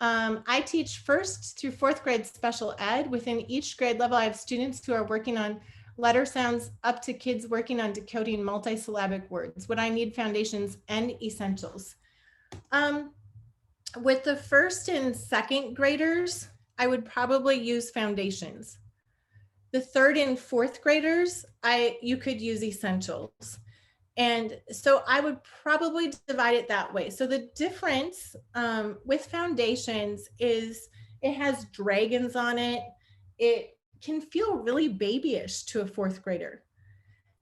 I teach 1st through 4th grade special ed. Within each grade level, I have students who are working on letter sounds up to kids working on decoding multisyllabic words. Would I need foundations and essentials? With the 1st and 2nd graders, I would probably use foundations. The 3rd and 4th graders, you could use essentials. And so I would probably divide it that way. So the difference with foundations is it has dragons on it. It can feel really babyish to a 4th grader.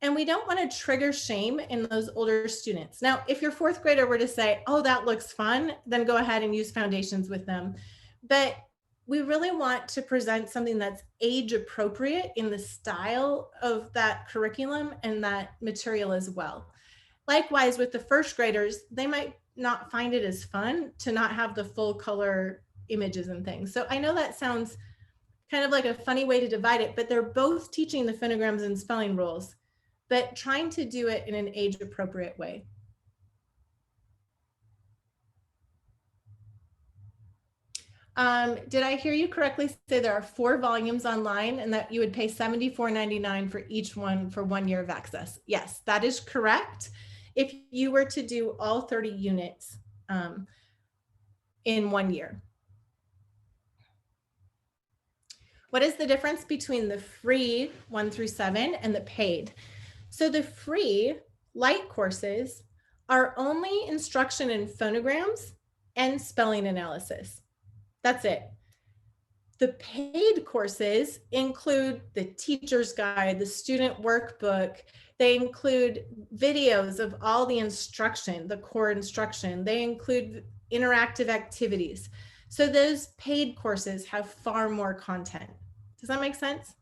And we don't want to trigger shame in those older students. Now, if your 4th grader were to say, oh, that looks fun, then go ahead and use foundations with them. But we really want to present something that's age appropriate in the style of that curriculum and that material as well. Likewise, with the first graders, they might not find it as fun to not have the full color images and things. So I know that sounds kind of like a funny way to divide it, but they're both teaching the phonograms and spelling rules, but trying to do it in an age appropriate way. Did I hear you correctly say there are 4 volumes online and that you would pay $74.99 for each one for 1 year of access? Yes, that is correct. If you were to do all 30 units in 1 year. What is the difference between the free 1 through 7 and the paid? So the free light courses are only instruction in phonograms and spelling analysis. That's it. The paid courses include the teacher's guide, the student workbook. They include videos of all the instruction, the core instruction. They include interactive activities. So those paid courses have far more content. Does that make sense?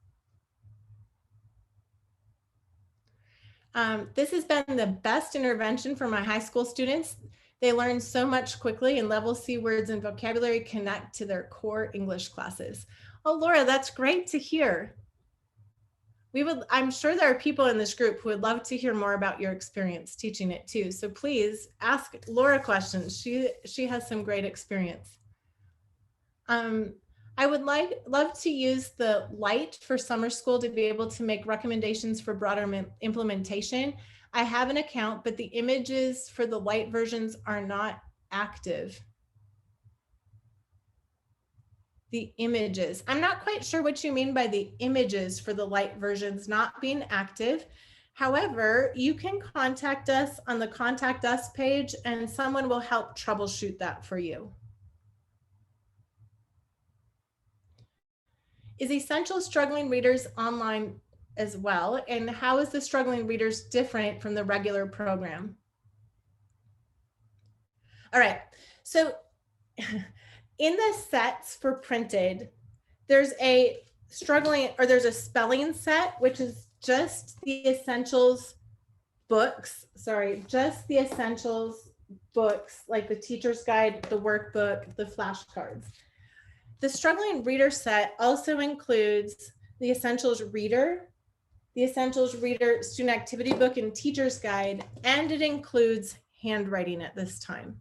This has been the best intervention for my high school students. They learn so much quickly, and level C words and vocabulary connect to their core English classes. Oh, Laura, that's great to hear. I'm sure there are people in this group who would love to hear more about your experience teaching it too. So please ask Laura questions. She has some great experience. I would love to use the light for summer school to be able to make recommendations for broader implementation. I have an account, but the images for the light versions are not active. The images. I'm not quite sure what you mean by the images for the light versions not being active. However, you can contact us on the Contact Us page and someone will help troubleshoot that for you. Is Essential Struggling Readers online as well? And how is the Struggling Readers different from the regular program? All right, so in the sets for printed, there's a there's a spelling set, which is just the essentials books, just the essentials books, like the teacher's guide, the workbook, the flashcards. The Struggling Reader set also includes the Essentials Reader, the Essentials Reader Student Activity Book and Teacher's Guide, and it includes handwriting at this time.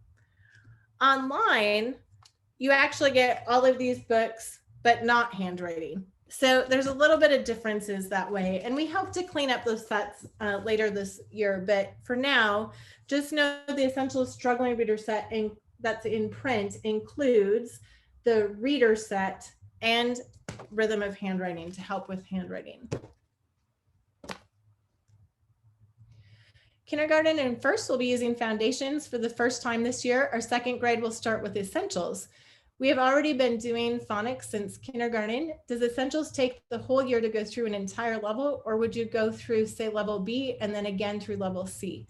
Online, you actually get all of these books, but not handwriting. So there's a little bit of differences that way. And we hope to clean up those sets later this year. But for now, just know the Essentials Struggling Reader set that's in print includes the reader set and rhythm of handwriting to help with handwriting. Kindergarten and first will be using foundations for the first time this year. Our second grade will start with essentials. We have already been doing phonics since kindergarten. Does essentials take the whole year to go through an entire level, or would you go through, say, level B and then again through level C?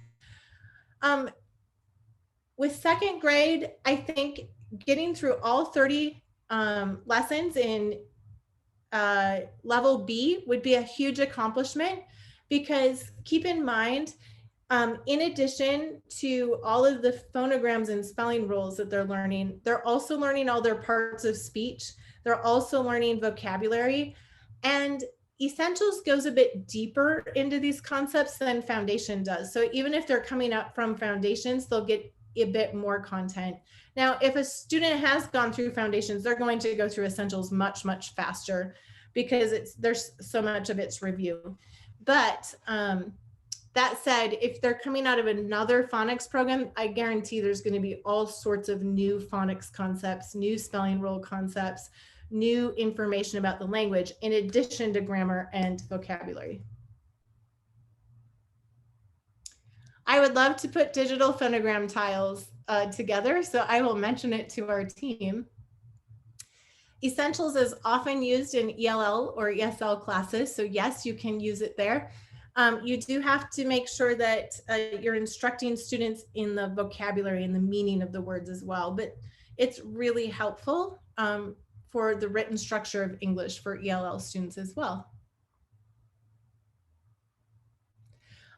With second grade, I think getting through all 30 lessons in level B would be a huge accomplishment, because keep in mind, in addition to all of the phonograms and spelling rules that they're learning, they're also learning all their parts of speech. They're also learning vocabulary, and Essentials goes a bit deeper into these concepts than Foundation does. So even if they're coming up from Foundations, they'll get a bit more content. Now, if a student has gone through Foundations, they're going to go through Essentials much, much faster, because there's so much of its review. But that said, if they're coming out of another phonics program, I guarantee there's going to be all sorts of new phonics concepts, new spelling rule concepts, new information about the language, in addition to grammar and vocabulary. I would love to put digital phonogram tiles together, so I will mention it to our team. Essentials is often used in ELL or ESL classes, so yes, you can use it there. You do have to make sure that you're instructing students in the vocabulary and the meaning of the words as well, but it's really helpful for the written structure of English for ELL students as well.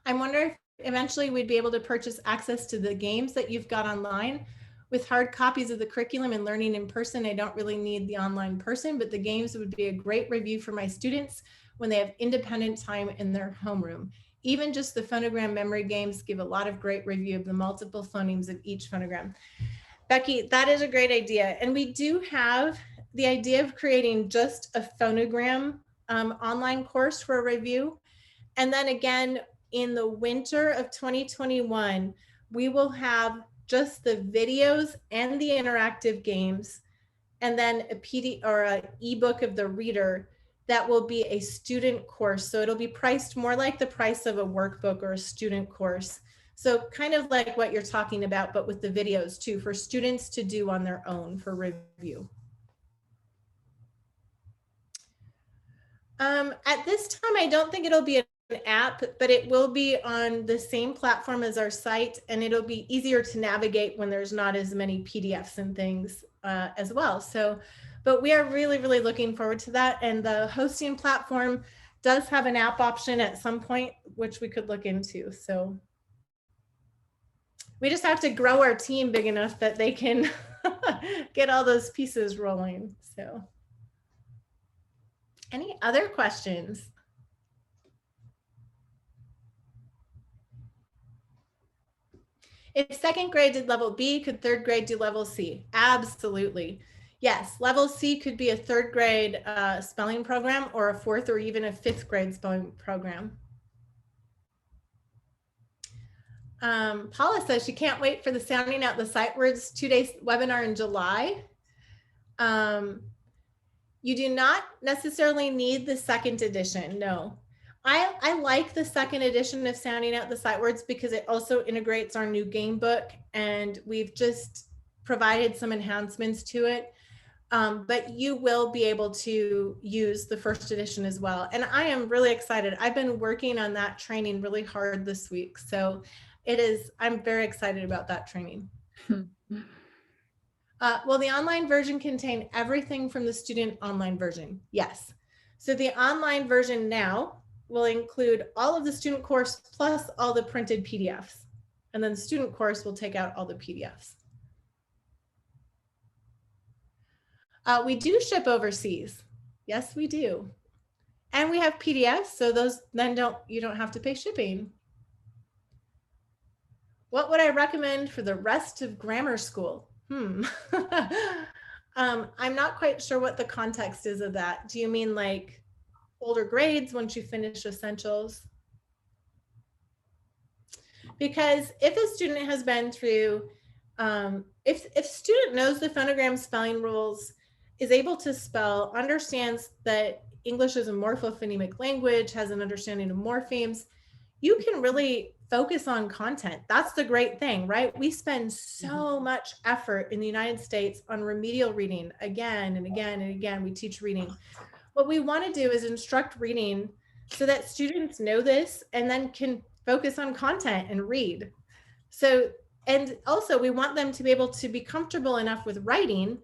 I'm wondering if eventually we'd be able to purchase access to the games that you've got online. With hard copies of the curriculum and learning in person, I don't really need the online person, but the games would be a great review for my students when they have independent time in their homeroom. Even just the phonogram memory games give a lot of great review of the multiple phonemes of each phonogram. Becky, that is a great idea. And we do have the idea of creating just a phonogram online course for a review. And then again, in the winter of 2021, we will have just the videos and the interactive games, and then a PD or an ebook of the reader that will be a student course. So it'll be priced more like the price of a workbook or a student course. So kind of like what you're talking about, but with the videos too, for students to do on their own for review. At this time, I don't think it'll be an app, but it will be on the same platform as our site, and it'll be easier to navigate when there's not as many PDFs and things as well. So, but we are really, really looking forward to that. And the hosting platform does have an app option at some point, which we could look into. So we just have to grow our team big enough that they can get all those pieces rolling. So any other questions? If second grade did level B, could third grade do level C? Absolutely. Yes, level C could be a third grade spelling program, or a fourth or even a fifth grade spelling program. Paula says she can't wait for the Sounding Out the Sight Words 2-day webinar in July. You do not necessarily need the second edition, no. I like the second edition of Sounding Out the Sight Words because it also integrates our new game book, and we've just provided some enhancements to it. But you will be able to use the first edition as well. And I am really excited. I've been working on that training really hard this week. So I'm very excited about that training. Will the online version contain everything from the student online version? Yes. So the online version now will include all of the student course plus all the printed PDFs. And then the student course will take out all the PDFs. We do ship overseas. Yes, we do. And we have PDFs, so those then you don't have to pay shipping. What would I recommend for the rest of grammar school? I'm not quite sure what the context is of that. Do you mean like older grades once you finish essentials? Because if a student has been through, if student knows the phonogram spelling rules, is able to spell, understands that English is a morphophonemic language, has an understanding of morphemes, you can really focus on content. That's the great thing, right? We spend so much effort in the United States on remedial reading again and again and again. We teach reading. What we want to do is instruct reading so that students know this and then can focus on content and read. So, and also we want them to be able to be comfortable enough with writing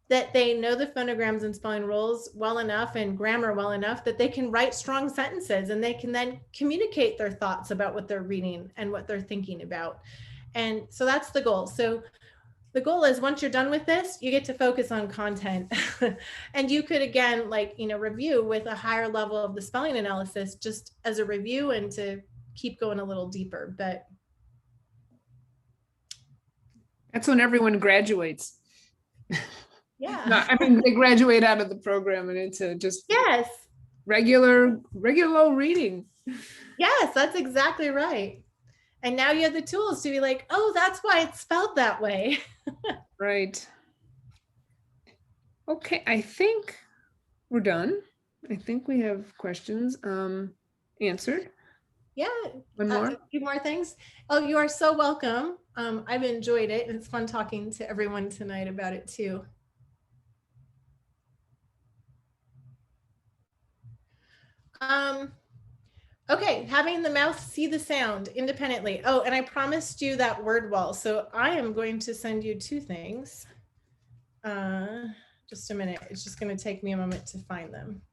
that they know the phonograms and spelling rules well enough and grammar well enough that they can write strong sentences, and they can then communicate their thoughts about what they're reading and what they're thinking about. And so that's the goal. So the goal is once you're done with this, you get to focus on content. And you could, again, like, review with a higher level of the spelling analysis just as a review and to keep going a little deeper. But that's when everyone graduates. Yeah. No, I mean, they graduate out of the program and into just yes, regular reading. Yes, that's exactly right. And now you have the tools to be like, oh, that's why it's spelled that way. Right. Okay, I think we're done. I think we have questions answered. Yeah. One more. A few more things. Oh, you are so welcome. I've enjoyed it. It's fun talking to everyone tonight about it too. Okay, having the mouth see the sound independently. Oh, and I promised you that word wall. So I am going to send you two things. Just a minute. It's just going to take me a moment to find them.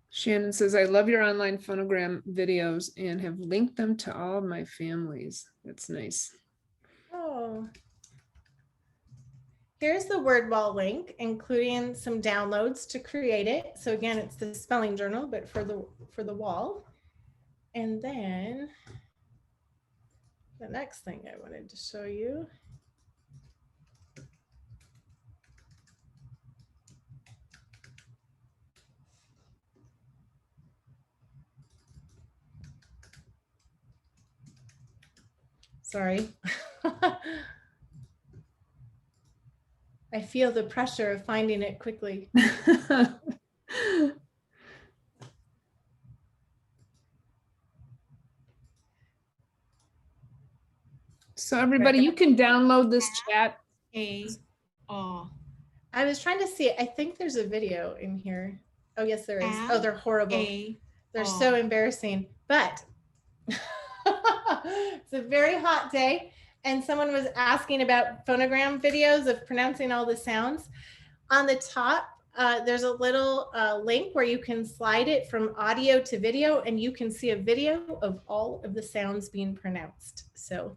Shannon says, I love your online phonogram videos and have linked them to all of my families. That's nice. Oh. Here's the word wall link, including some downloads to create it. So again, it's the spelling journal, but for the wall. And then the next thing I wanted to show you. Sorry. I feel the pressure of finding it quickly. So everybody, you can download this chat. A-O. I was trying to see, I think there's a video in here. Oh, yes, there is. Oh, they're horrible. They're so embarrassing, but it's a very hot day. And someone was asking about phonogram videos of pronouncing all the sounds. On the top, there's a little link where you can slide it from audio to video, and you can see a video of all of the sounds being pronounced. So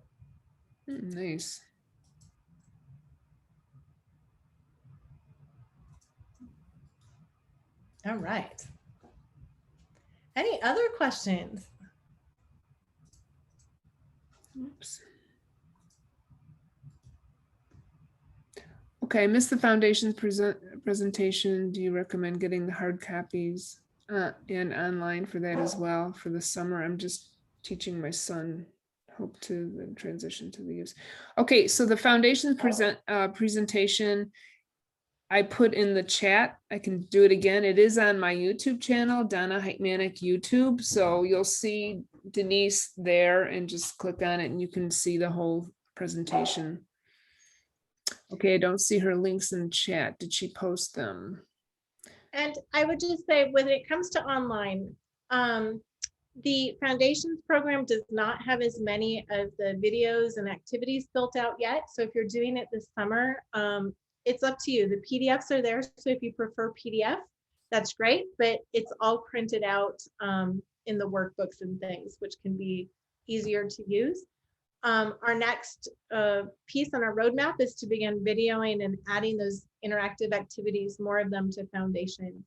Nice. all right. Any other questions? Oops. Okay, I missed the foundation's presentation. Do you recommend getting the hard copies and online for that as well for the summer? I'm just teaching my son. Hope to then transition to the use. Okay, so the foundation presentation I put in the chat. I can do it again. It is on my YouTube channel, Donna Heitmanick YouTube. So you'll see Denise there and just click on it and you can see the whole presentation. Okay, I don't see her links in the chat. Did she post them? And I would just say when it comes to online, the foundations program does not have as many of the videos and activities built out yet. So if you're doing it this summer, it's up to you. The PDFs are there. So if you prefer PDF, that's great, but it's all printed out in the workbooks and things, which can be easier to use. Our next piece on our roadmap is to begin videoing and adding those interactive activities, more of them to foundations.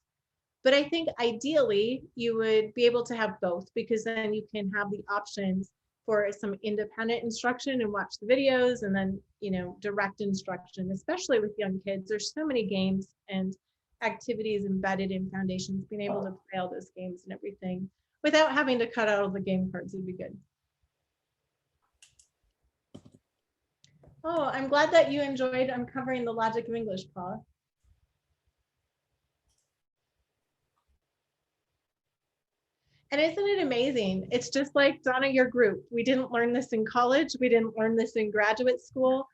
But I think ideally you would be able to have both, because then you can have the options for some independent instruction and watch the videos, and then, you know, direct instruction, especially with young kids. There's so many games and activities embedded in foundations. Being able to play all those games and everything without having to cut out all the game cards would be good. Oh, I'm glad that you enjoyed uncovering the logic of English, Paula. And isn't it amazing? It's just like, Donna, your group. We didn't learn this in college. We didn't learn this in graduate school.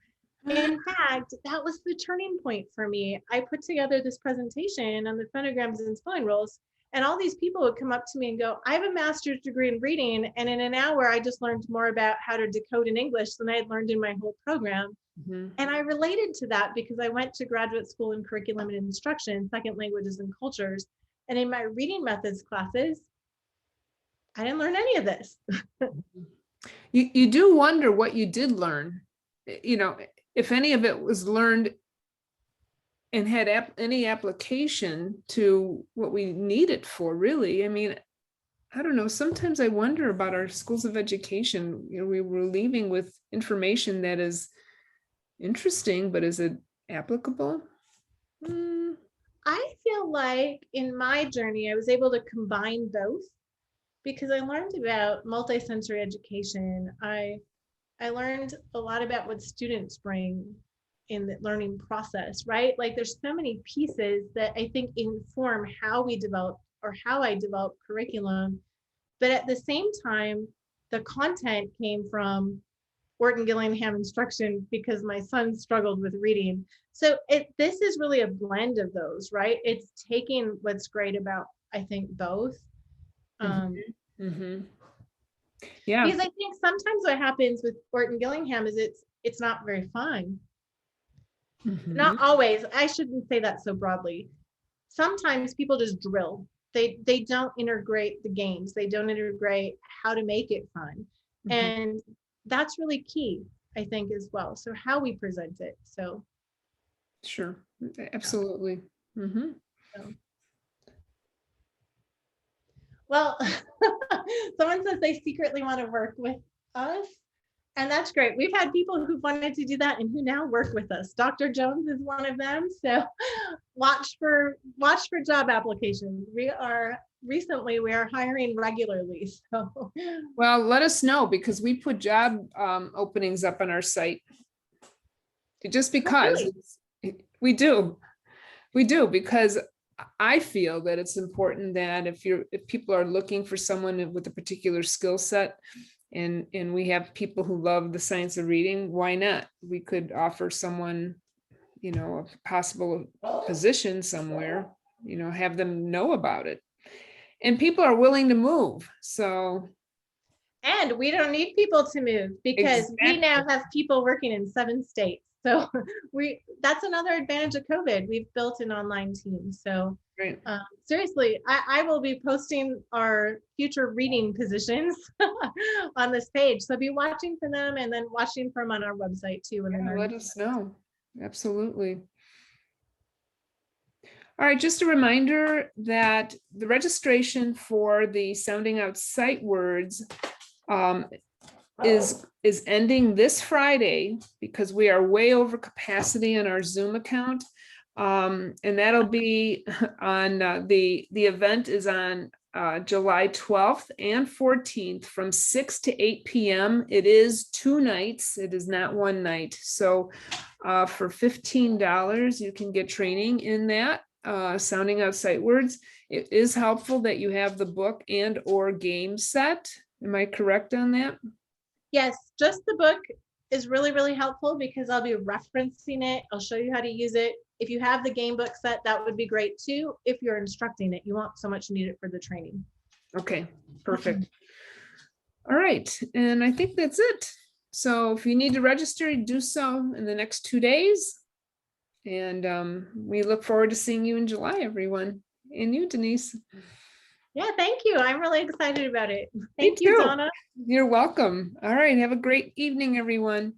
In fact, that was the turning point for me. I put together this presentation on the phonograms and spelling rules, and all these people would come up to me and go, I have a master's degree in reading, and in an hour, I just learned more about how to decode in English than I had learned in my whole program. And I related to that because I went to graduate school in curriculum and instruction, second languages and cultures. And in my reading methods classes, I didn't learn any of this. You do wonder what you did learn, you know, if any of it was learned and had any application to what we need it for, really. I mean, I don't know, sometimes I wonder about our schools of education. You know, we were leaving with information that is interesting, but is it applicable? I feel like in my journey, I was able to combine both, because I learned about multisensory education. I learned a lot about what students bring in the learning process, right? Like there's so many pieces that I think inform how we develop, or how I develop curriculum. But at the same time, the content came from Orton Gillingham instruction because my son struggled with reading. So this is really a blend of those, right? It's taking what's great about, I think, both. Yeah. Because I think sometimes what happens with Orton Gillingham is it's not very fun. Mhm. Not always. I shouldn't say that so broadly. Sometimes people just drill. They don't integrate the games. They don't integrate how to make it fun. Mhm. And that's really key, I think, as well. So how we present it. So, Sure. Absolutely. Mhm. so. Well, someone says they secretly want to work with us. And that's great. We've had people who wanted to do that and who now work with us. Dr. Jones is one of them. So watch for job applications. We are hiring regularly. So Well, let us know, because we put job openings up on our site. Just because really? we do, because I feel that it's important that if people are looking for someone with a particular skill set, and we have people who love the science of reading, why not? We could offer someone, a possible position somewhere, have them know about it. And people are willing to move. So. And we don't need people to move because we now have people working in 7 states. So that's another advantage of COVID. We've built an online team. So Right. Seriously, I will be posting our future reading positions on this page. So be watching for them and then watching for them on our website too. And then Let us know. Absolutely. All right, just a reminder that the registration for the Sounding Out Sight Words is ending this Friday, because we are way over capacity on our Zoom account. And that'll be on the event is on July 12th and 14th from 6 to 8 p.m. It is 2 nights. It is not 1 night. So for $15, you can get training in that. Sounding Out Sight Words. It is helpful that you have the book and or game set. Am I correct on that? Yes, just the book is really, really helpful because I'll be referencing it. I'll show you how to use it. If you have the game book set, that would be great too. If you're instructing it, you won't so much need it for the training. Okay, perfect. All right, and I think that's it. So if you need to register, do so in the next 2 days. And we look forward to seeing you in July, everyone. And you, Denise. Yeah, thank you. I'm really excited about it. Me Thank you, too. Donna. You're welcome. All right, have a great evening, everyone.